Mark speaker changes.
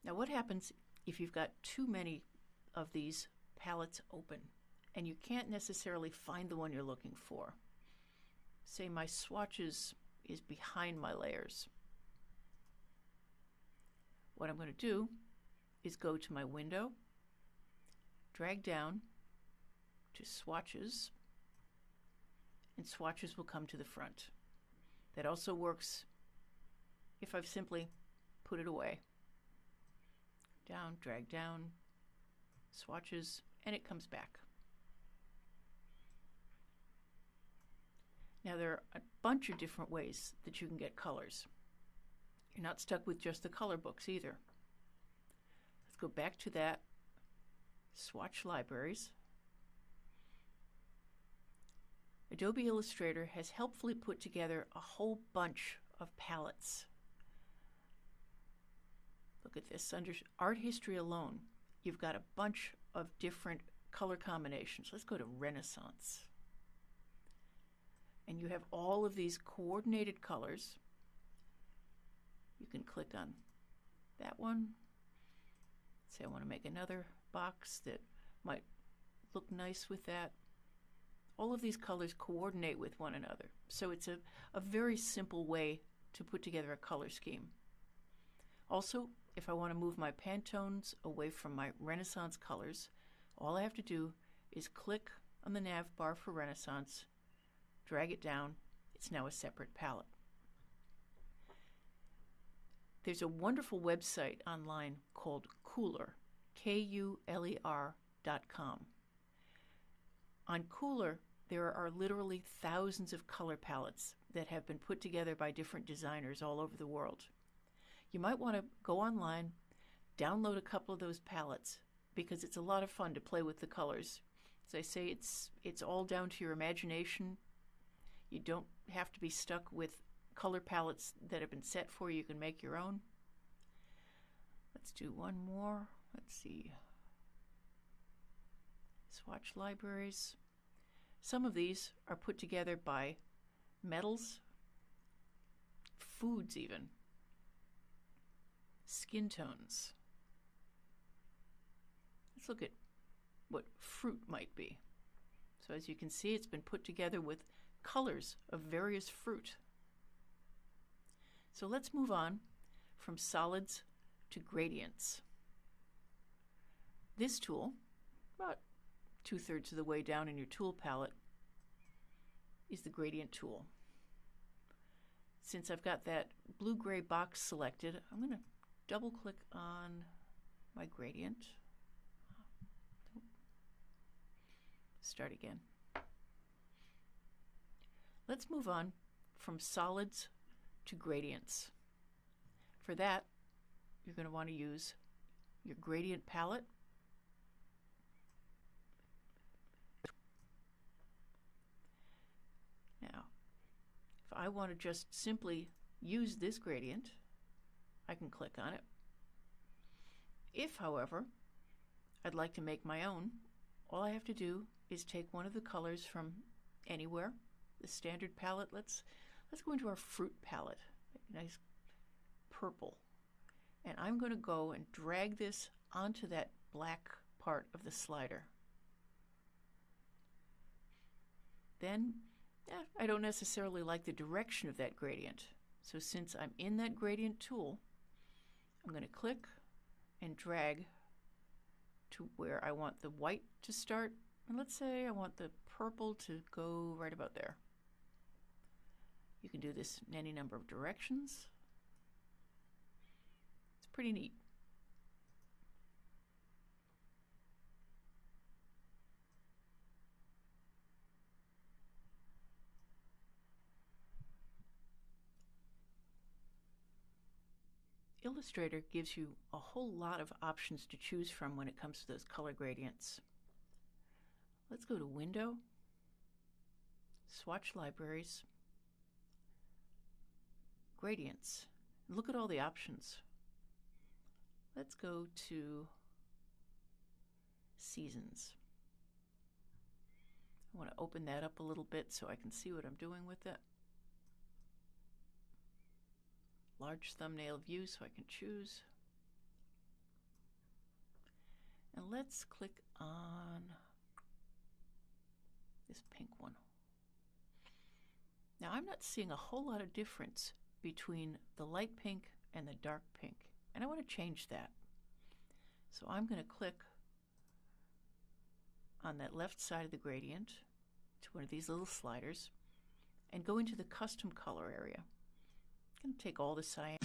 Speaker 1: Now what happens if you've got too many of these palettes open and you can't necessarily find the one you're looking for? Say my swatches is behind my layers. What I'm going to do is go to my window, drag down to swatches, and swatches will come to the front. That also works if I've simply put it away. Down, drag down, swatches, and it comes back. Now there are a bunch of different ways that you can get colors. You're not stuck with just the color books either. Let's go back to that swatch libraries. Adobe Illustrator has helpfully put together a whole bunch of palettes. Look at this, under art history alone, you've got a bunch of different color combinations. Let's go to Renaissance. And you have all of these coordinated colors. You can click on that one. Say I want to make another box that might look nice with that. All of these colors coordinate with one another. So it's a very simple way to put together a color scheme. Also, if I want to move my Pantones away from my Renaissance colors, all I have to do is click on the nav bar for Renaissance, drag it down. It's now a separate palette. There's a wonderful website online called Kuler, Kuler.com. On Kuler, there are literally thousands of color palettes that have been put together by different designers all over the world. You might want to go online, download a couple of those palettes, because it's a lot of fun to play with the colors. As I say, it's all down to your imagination. You don't have to be stuck with color palettes that have been set for you. You can make your own. Let's do one more. Let's see. Swatch libraries. Some of these are put together by metals, foods even, skin tones. Let's look at what fruit might be. So as you can see, it's been put together with colors of various fruit. So let's move on from solids to gradients. This tool, about 2/3 of the way down in your tool palette, is the gradient tool. Since I've got that blue-gray box selected, I'm going to double click on my gradient. Start again. Let's move on from solids to gradients. For that, you're going to want to use your gradient palette. Now, if I want to just simply use this gradient, I can click on it. If, however, I'd like to make my own, all I have to do is take one of the colors from anywhere, the standard palette. Let's go into our fruit palette, a nice purple. And I'm going to go and drag this onto that black part of the slider. Then, I don't necessarily like the direction of that gradient. So since I'm in that gradient tool, I'm going to click and drag to where I want the white to start. And let's say I want the purple to go right about there. You can do this in any number of directions. It's pretty neat. Illustrator gives you a whole lot of options to choose from when it comes to those color gradients. Let's go to Window, Swatch Libraries, Gradients. Look at all the options. Let's go to Seasons. I want to open that up a little bit so I can see what I'm doing with it. Large thumbnail view so I can choose. And let's click on this pink one. Now I'm not seeing a whole lot of difference between the light pink and the dark pink, and I want to change that. So I'm going to click on that left side of the gradient to one of these little sliders and go into the custom color area. I'm going to take all the cyan.